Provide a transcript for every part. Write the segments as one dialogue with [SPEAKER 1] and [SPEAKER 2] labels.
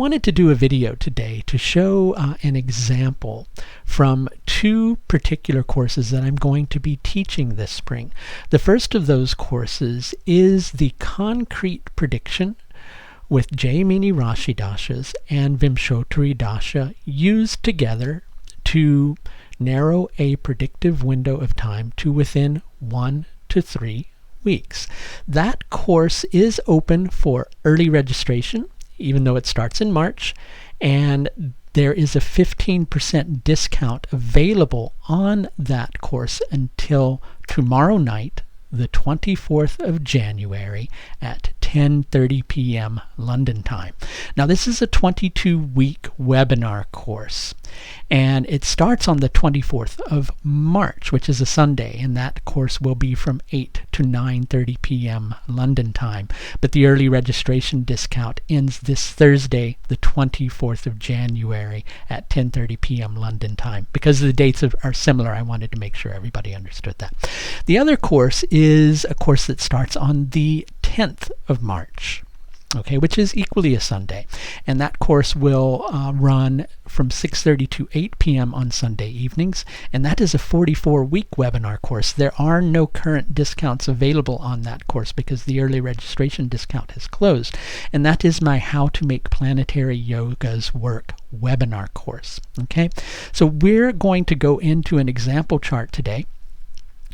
[SPEAKER 1] wanted to do a video today to show an example from two particular courses that I'm going to be teaching this spring. The first of those courses is the concrete prediction with Jaimini Rashi Dasas and Vimshottari Dasa used together to narrow a predictive window of time to within 1 to 3 weeks. That course is open for early registration, even though it starts in March, and there is a 15% discount available on that course until tomorrow night, the 24th of January at 10:30 p.m. London time. Now this is a 22-week webinar course, and it starts on the 24th of March, which is a Sunday, and that course will be from 8 to 9:30 p.m. London time. But the early registration discount ends this Thursday, the 24th of January at 10:30 p.m. London time. Because the dates are similar, I wanted to make sure everybody understood that. The other course is a course that starts on the 10th of March, okay, which is equally a Sunday, and that course will run from 6:30 to 8 p.m. on Sunday evenings, and that is a 44-week webinar course. There are no current discounts available on that course because the early registration discount has closed, and that is my How to Make Planetary Yogas Work webinar course. Okay, so we're going to go into an example chart today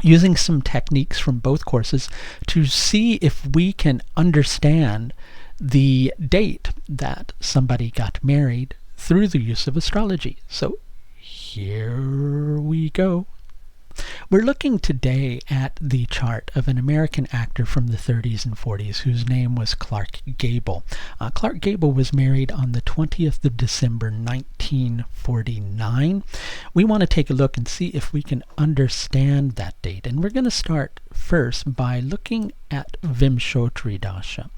[SPEAKER 1] using some techniques from both courses to see if we can understand the date that somebody got married through the use of astrology. So here we go. We're looking today at the chart of an American actor from the 30s and 40s whose name was Clark Gable. Clark Gable was married on the 20th of December 1949. We want to take a look and see if we can understand that date. And we're going to start first by looking at Vimshottari Dasa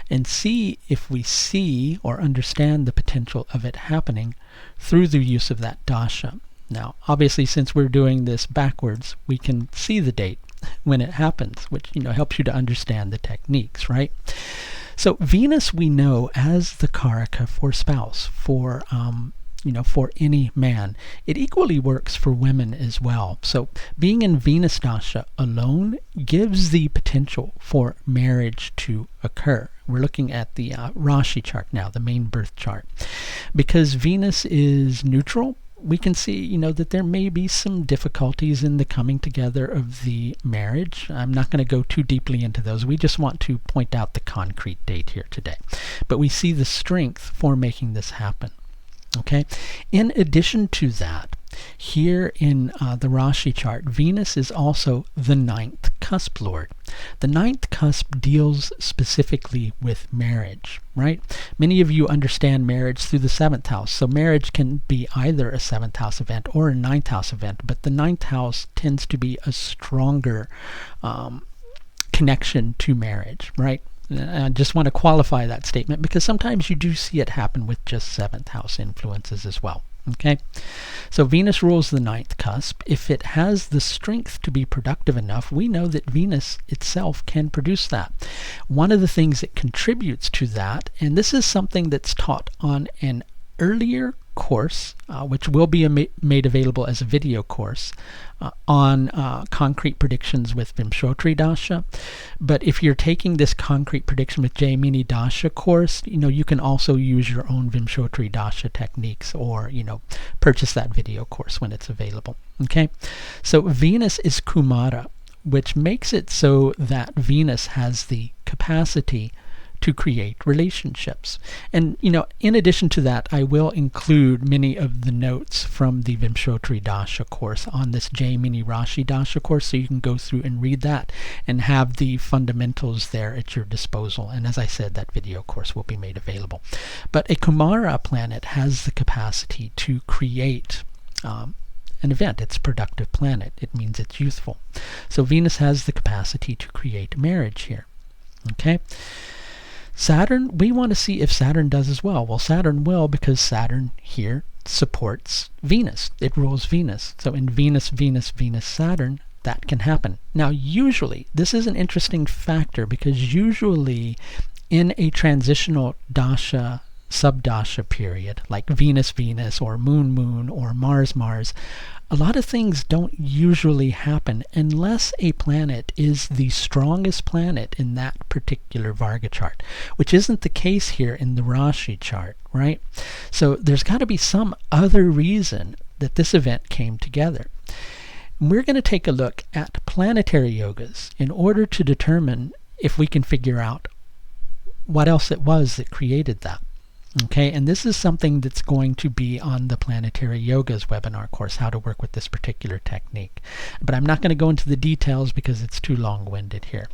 [SPEAKER 1] and see if we see or understand the potential of it happening through the use of that dasha. Now, obviously, since we're doing this backwards, we can see the date when it happens, which helps you to understand the techniques, right? So Venus we know as the karaka for spouse, for for any man. It equally works for women as well. So being in Venus Dasha alone gives the potential for marriage to occur. We're looking at the Rashi chart now, the main birth chart. Because Venus is neutral, we can see, that there may be some difficulties in the coming together of the marriage. I'm not going to go too deeply into those. We just want to point out the concrete date here today. But we see the strength for making this happen. Okay. In addition to that, here in the Rashi chart, Venus is also the 9th cusp lord. The 9th cusp deals specifically with marriage, right? Many of you understand marriage through the 7th house. So marriage can be either a 7th house event or a 9th house event, but the 9th house tends to be a stronger connection to marriage, right? I just want to qualify that statement because sometimes you do see it happen with just 7th house influences as well. Okay, so Venus rules the 9th cusp. If it has the strength to be productive enough, we know that Venus itself can produce that. One of the things that contributes to that, and this is something that's taught on an earlier course, which will be made available as a video course on concrete predictions with Vimshottari Dasa. But if you're taking this concrete prediction with Jaimini Dasa course, you can also use your own Vimshottari Dasa techniques, or purchase that video course when it's available. Okay, so Venus is Kumara, which makes it so that Venus has the capacity to create relationships. And in addition to that, I will include many of the notes from the Vimshottari Dasa course on this Jaimini Rashi Dasa course, so you can go through and read that and have the fundamentals there at your disposal. And as I said, that video course will be made available. But a Kumara planet has the capacity to create an event. It's a productive planet. It means it's youthful. So Venus has the capacity to create marriage here. Okay. Saturn, we want to see if Saturn does as well. Well, Saturn will, because Saturn here supports Venus. It rules Venus. So in Venus, Venus, Venus, Saturn, that can happen. Now, usually, this is an interesting factor because usually in a transitional dasha subdasha period, like Venus Venus or Moon Moon or Mars Mars, a lot of things don't usually happen unless a planet is the strongest planet in that particular Varga chart, which isn't the case here in the Rashi chart, right? So there's got to be some other reason that this event came together. We're going to take a look at planetary yogas in order to determine if we can figure out what else it was that created that. Okay, and this is something that's going to be on the Planetary Yogas webinar course, how to work with this particular technique. But I'm not going to go into the details because it's too long-winded here.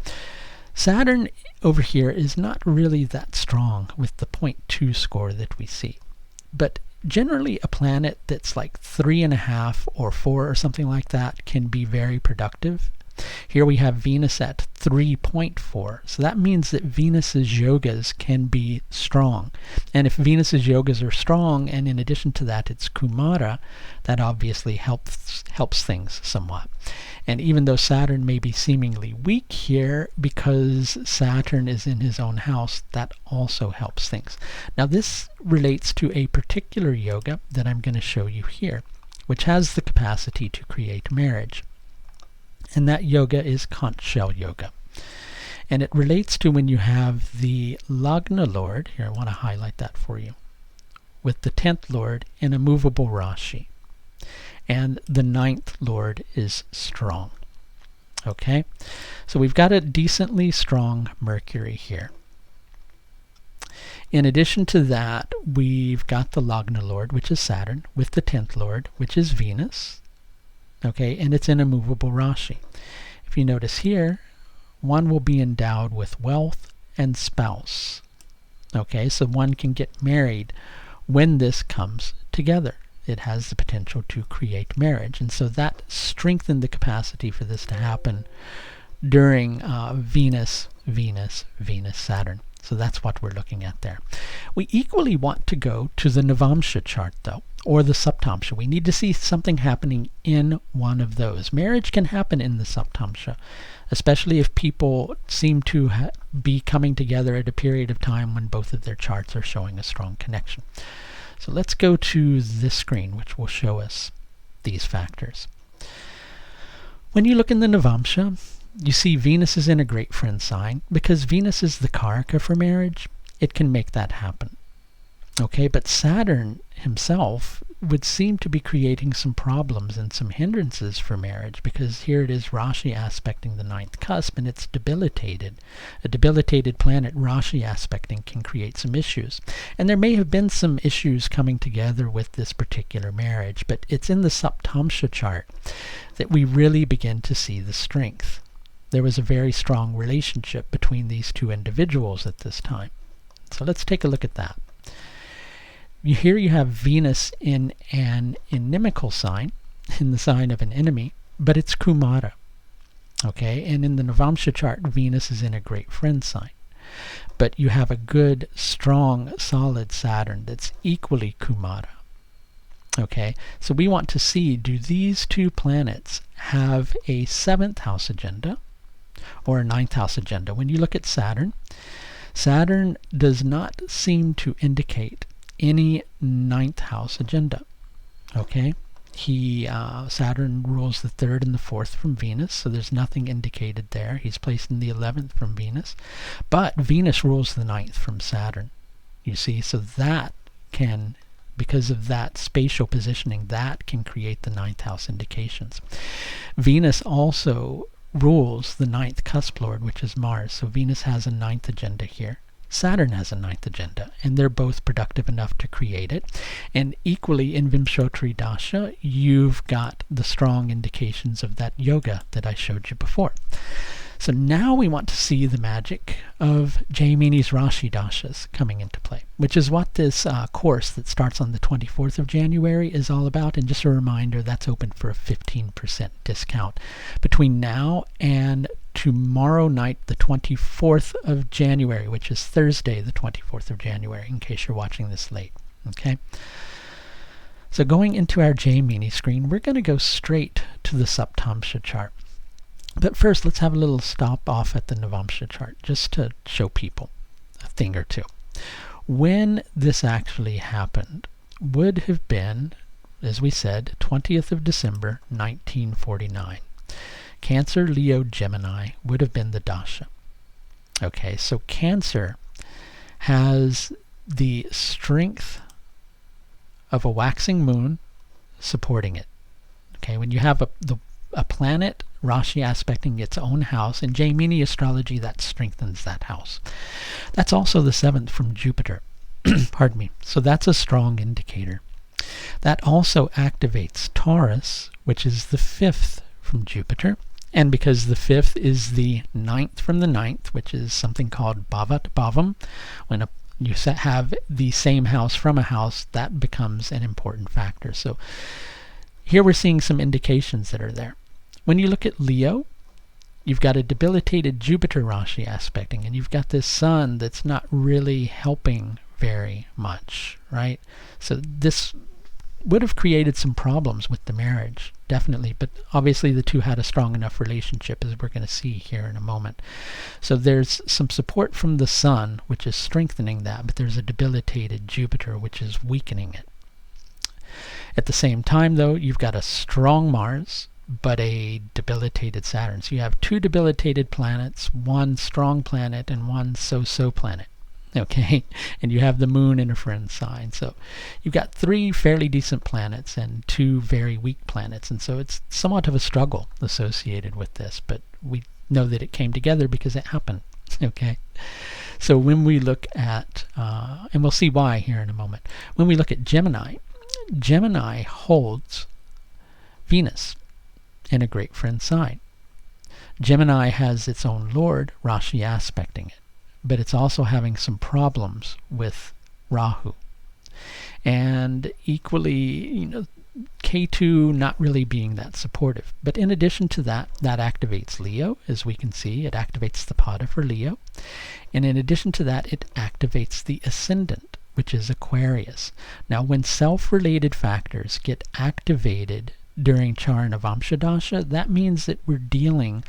[SPEAKER 1] Saturn over here is not really that strong with the 0.2 score that we see. But generally a planet that's like 3.5 or 4 or something like that can be very productive. Here we have Venus at 3.4. So that means that Venus's yogas can be strong. And if Venus's yogas are strong, and in addition to that it's Kumara, that obviously helps things somewhat. And even though Saturn may be seemingly weak here, because Saturn is in his own house, that also helps things. Now this relates to a particular yoga that I'm going to show you here, which has the capacity to create marriage. And that yoga is conch shell yoga. And it relates to when you have the Lagna Lord, here I want to highlight that for you, with the 10th Lord in a movable Rashi. And the 9th Lord is strong. Okay? So we've got a decently strong Mercury here. In addition to that, we've got the Lagna Lord, which is Saturn, with the 10th Lord, which is Venus. Okay, and it's in a movable Rashi. If you notice here, one will be endowed with wealth and spouse. Okay, so one can get married when this comes together. It has the potential to create marriage. And so that strengthened the capacity for this to happen during Venus, Venus, Venus, Saturn. So that's what we're looking at there. We equally want to go to the Navamsa chart, though, or the Saptamsha. We need to see something happening in one of those. Marriage can happen in the Saptamsha, especially if people seem to be coming together at a period of time when both of their charts are showing a strong connection. So let's go to this screen, which will show us these factors. When you look in the Navamsa, you see Venus is in a great friend sign. Because Venus is the Karaka for marriage, it can make that happen. Okay, but Saturn himself would seem to be creating some problems and some hindrances for marriage, because here it is Rashi aspecting the 9th cusp, and it's debilitated. A debilitated planet Rashi aspecting can create some issues. And there may have been some issues coming together with this particular marriage, but it's in the Saptamsha chart that we really begin to see the strength. There was a very strong relationship between these two individuals at this time. So let's take a look at that. Here you have Venus in an inimical sign, in the sign of an enemy, but it's Kumara. Okay, and in the Navamsa chart, Venus is in a great friend sign. But you have a good, strong, solid Saturn that's equally Kumara. Okay, so we want to see, do these two planets have a 7th house agenda or a 9th house agenda? When you look at Saturn, Saturn does not seem to indicate any 9th house agenda. Okay, Saturn rules the 3rd and the 4th from Venus, so there's nothing indicated there. He's placed in the 11th from Venus, but Venus rules the 9th from Saturn. You see, so that can, because of that spatial positioning, that can create the 9th house indications. Venus also rules the 9th cusp lord, which is Mars, so Venus has a 9th agenda here. Saturn has a 9th agenda, and they're both productive enough to create it. And equally in Vimshottari Dasa, you've got the strong indications of that yoga that I showed you before. So now we want to see the magic of Jaimini's Rashi Dasas coming into play, which is what this course that starts on the 24th of January is all about. And just a reminder, that's open for a 15% discount between now and tomorrow night, the 24th of January, which is Thursday, the 24th of January, in case you're watching this late. Okay? So going into our Jaimini screen, we're going to go straight to the Saptamsha chart. But first, let's have a little stop off at the Navamsa chart, just to show people a thing or two. when this actually happened would have been, as we said, 20th of December 1949. Cancer, Leo, Gemini would have been the dasha. Okay, so Cancer has the strength of a waxing moon supporting it. Okay, when you have a planet Rashi aspecting its own house, in Jaimini astrology that strengthens that house. That's also the 7th from Jupiter. Pardon me. So that's a strong indicator. That also activates Taurus, which is the 5th from Jupiter. And because the 5th is the 9th from the 9th, which is something called Bhavat Bhavam, when you have the same house from a house, that becomes an important factor. So here we're seeing some indications that are there. When you look at Leo, you've got a debilitated Jupiter Rashi aspecting, and you've got this sun that's not really helping very much, right? So this would have created some problems with the marriage, definitely, but obviously the two had a strong enough relationship, as we're going to see here in a moment. So there's some support from the sun, which is strengthening that, but there's a debilitated Jupiter, which is weakening it. At the same time, though, you've got a strong Mars, but a debilitated Saturn. So you have two debilitated planets, one strong planet and one so-so planet. Okay, and you have the moon in a friend sign. So you've got 3 fairly decent planets and 2 very weak planets. And so it's somewhat of a struggle associated with this, but we know that it came together because it happened. Okay, so when we look at, and we'll see why here in a moment, when we look at Gemini, Gemini holds Venus in a great friend sign. Gemini has its own lord, Rashi aspecting it, but it's also having some problems with Rahu. And equally, Ketu not really being that supportive. But in addition to that, that activates Leo, as we can see. It activates the pada for Leo. And in addition to that, it activates the ascendant, which is Aquarius. Now, when self-related factors get activated during Char Navamsa Dasha, that means that we're dealing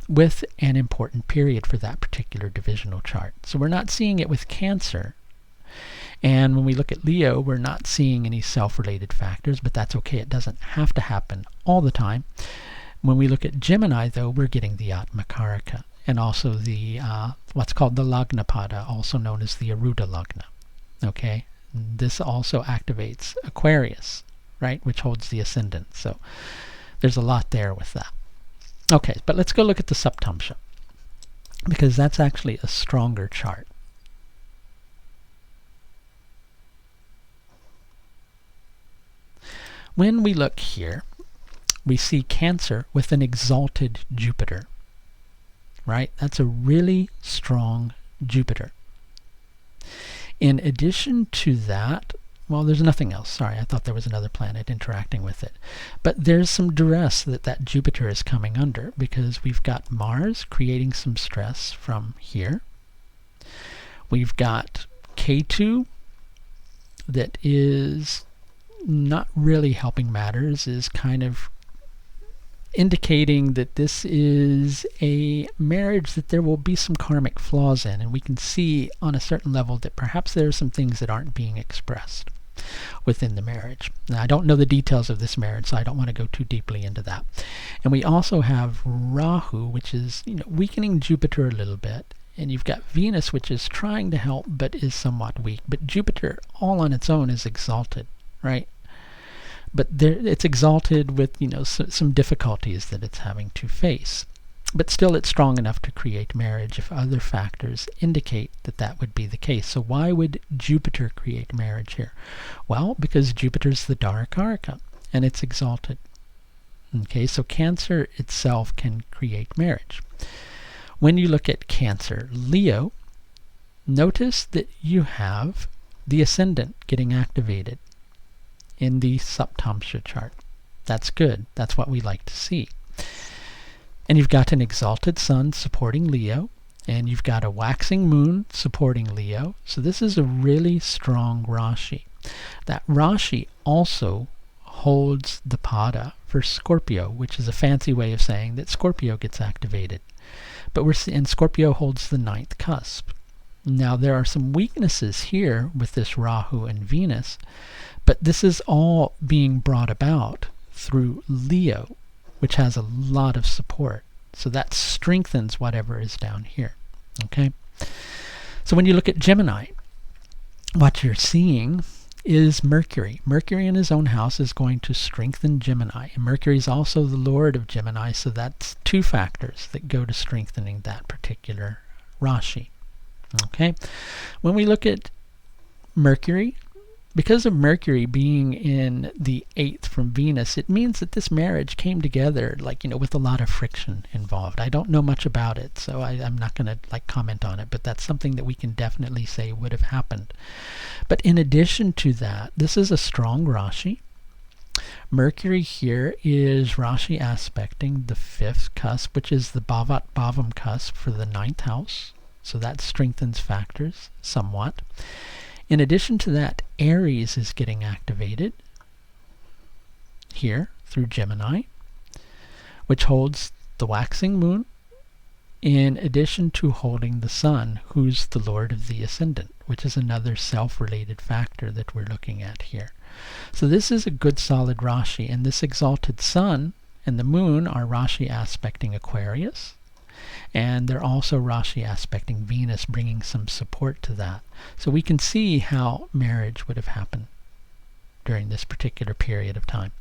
[SPEAKER 1] with an important period for that particular divisional chart. So we're not seeing it with Cancer. And when we look at Leo, we're not seeing any self-related factors, but that's okay. It doesn't have to happen all the time. When we look at Gemini, though, we're getting the Atmakaraka, and also the what's called the Lagnapada, also known as the Aruda Lagna. Okay, this also activates Aquarius, right, which holds the ascendant. So there's a lot there with that. Okay, but let's go look at the Saptamsha, because that's actually a stronger chart. When we look here, we see Cancer with an exalted Jupiter, right? That's a really strong Jupiter. In addition to that, well, there's nothing else. Sorry, I thought there was another planet interacting with it. But there's some duress that Jupiter is coming under, because we've got Mars creating some stress from here. We've got Ketu that is not really helping matters, is kind of indicating that this is a marriage that there will be some karmic flaws in, and we can see on a certain level that perhaps there are some things that aren't being expressed within the marriage. Now, I don't know the details of this marriage, so I don't want to go too deeply into that. And we also have Rahu, which is weakening Jupiter a little bit, and you've got Venus, which is trying to help but is somewhat weak. But Jupiter all on its own is exalted, right? But it's exalted with some difficulties that it's having to face. But still, it's strong enough to create marriage if other factors indicate that that would be the case. So why would Jupiter create marriage here? Well, because Jupiter's the Darakaraka, and it's exalted. Okay, so Cancer itself can create marriage. When you look at Cancer, Leo, notice that you have the ascendant getting activated in the Saptamsha chart. That's good. That's what we like to see. And you've got an exalted sun supporting Leo, and you've got a waxing moon supporting Leo. So this is a really strong Rashi. That Rashi also holds the pada for Scorpio, which is a fancy way of saying that Scorpio gets activated. But and Scorpio holds the 9th cusp. Now there are some weaknesses here with this Rahu and Venus, but this is all being brought about through Leo, which has a lot of support. So that strengthens whatever is down here. Okay? So when you look at Gemini, what you're seeing is Mercury. Mercury in his own house is going to strengthen Gemini. And Mercury is also the lord of Gemini, so that's two factors that go to strengthening that particular Rashi. Okay? When we look at Mercury, because of Mercury being in the 8th from Venus, it means that this marriage came together with a lot of friction involved. I don't know much about it, so I'm not going to comment on it, but that's something that we can definitely say would have happened. But in addition to that, this is a strong Rashi. Mercury here is Rashi aspecting the 5th cusp, which is the Bhavat Bhavam cusp for the 9th house. So that strengthens factors somewhat. In addition to that, Aries is getting activated here through Gemini, which holds the waxing moon, in addition to holding the sun, who's the lord of the ascendant, which is another self-related factor that we're looking at here. So this is a good solid Rashi, and this exalted sun and the moon are Rashi aspecting Aquarius. And they're also Rashi aspecting Venus, bringing some support to that. So we can see how marriage would have happened during this particular period of time.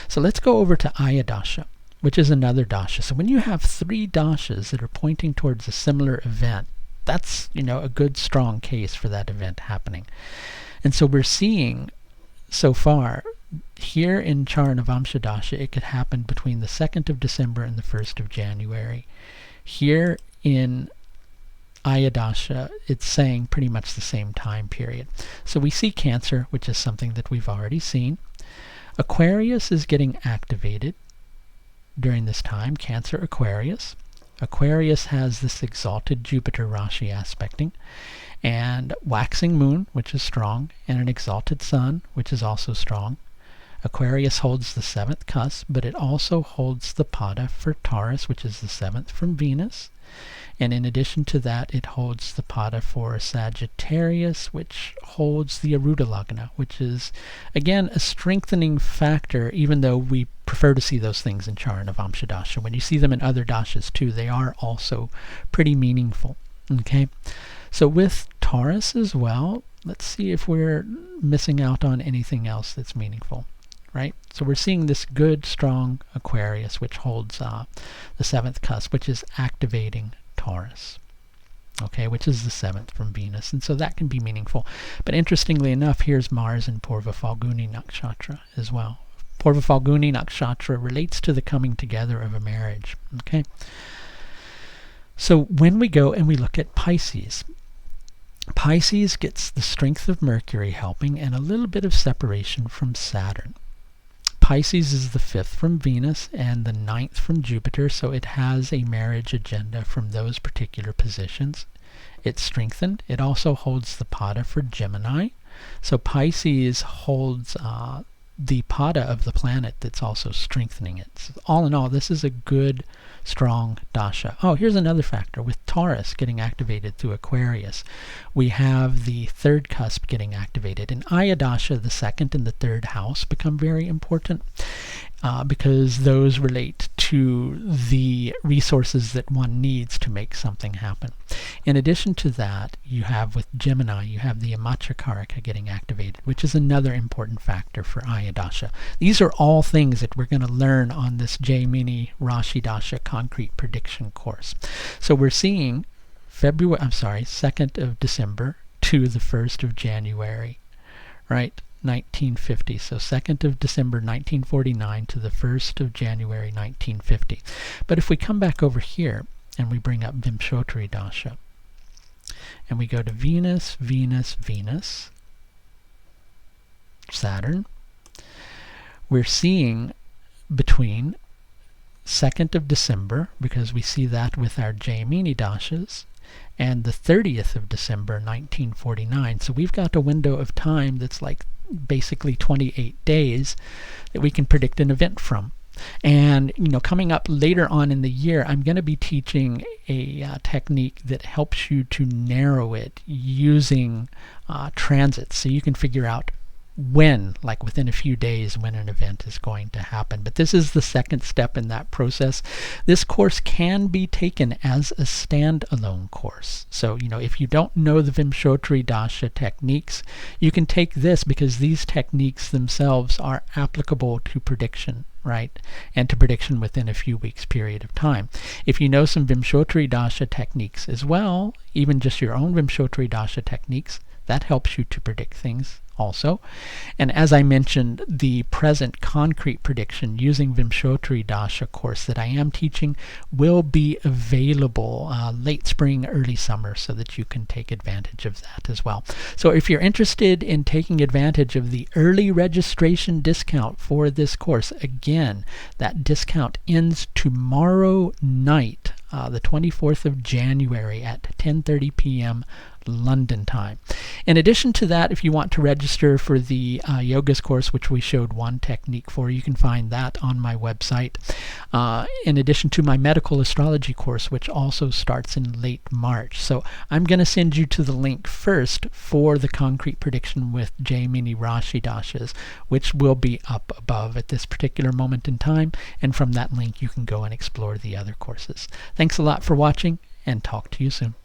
[SPEAKER 1] So let's go over to Aya Dasha, which is another Dasha. So when you have 3 Dashas that are pointing towards a similar event, that's a good strong case for that event happening. And so we're seeing so far here in Char Navamsa Dasha, it could happen between the 2nd of December and the 1st of January. Here in Aya Dasha, it's saying pretty much the same time period. So we see Cancer, which is something that we've already seen. Aquarius is getting activated during this time, Cancer Aquarius. Aquarius has this exalted Jupiter Rashi aspecting, and waxing moon, which is strong, and an exalted sun, which is also strong. Aquarius holds the 7th cusp, but it also holds the Pada for Taurus, which is the 7th from Venus. And in addition to that, it holds the Pada for Sagittarius, which holds the Aruda Lagna, which is, again, a strengthening factor, even though we prefer to see those things in Char Navamsa Dasha. When you see them in other dashas too, they are also pretty meaningful. Okay? So with Taurus as well, let's see if we're missing out on anything else that's meaningful. Right? So we're seeing this good, strong Aquarius, which holds the 7th cusp, which is activating Taurus, okay, which is the 7th from Venus. And so that can be meaningful. But interestingly enough, here's Mars in Purva Falguni Nakshatra as well. Purva Falguni Nakshatra relates to the coming together of a marriage. Okay? So when we go and we look at Pisces, Pisces gets the strength of Mercury helping and a little bit of separation from Saturn. Pisces is the 5th from Venus and the 9th from Jupiter, so it has a marriage agenda from those particular positions. It's strengthened. It also holds the Pada for Gemini. So Pisces holds the Pada of the planet that's also strengthening it. So all in all, this is a good, strong dasha. Oh, here's another factor. With Taurus getting activated through Aquarius, we have the 3rd cusp getting activated. In Aya Dasha, the 2nd and the 3rd house become very important because those relate to the resources that one needs to make something happen. In addition to that, you have with Gemini, you have the Amachakarika getting activated, which is another important factor for Aya Dasha. These are all things that we're going to learn on this Jaimini Rashi Dasha concrete prediction course. So we're seeing 2nd of December to the 1st of January, right? 1950. So 2nd of December 1949 to the 1st of January 1950. But if we come back over here and we bring up Vimshottari Dasa and we go to Venus, Venus, Venus, Saturn, we're seeing between 2nd of December, because we see that with our Jaimini Dashas, and the 30th of December 1949. So we've got a window of time that's like basically 28 days that we can predict an event from. And coming up later on in the year, I'm going to be teaching a technique that helps you to narrow it using transits, so you can figure out when, like within a few days, when an event is going to happen. But this is the second step in that process. This course can be taken as a standalone course. So, if you don't know the Vimshottari Dasa techniques, you can take this, because these techniques themselves are applicable to prediction, right? And to prediction within a few weeks period of time. If you know some Vimshottari Dasa techniques as well, even just your own Vimshottari Dasa techniques, that helps you to predict things also. And as I mentioned, the present concrete prediction using Vimshottari Dasa course that I am teaching will be available late spring, early summer, so that you can take advantage of that as well. So if you're interested in taking advantage of the early registration discount for this course, again, that discount ends tomorrow night, the 24th of January at 10:30 p.m. London time. In addition to that, if you want to register for the yogas course, which we showed one technique for, you can find that on my website. In addition to my medical astrology course, which also starts in late March. So I'm going to send you to the link first for the concrete prediction with Jaimini Rashi Dasas, which will be up above at this particular moment in time. And from that link, you can go and explore the other courses. Thanks a lot for watching, and talk to you soon.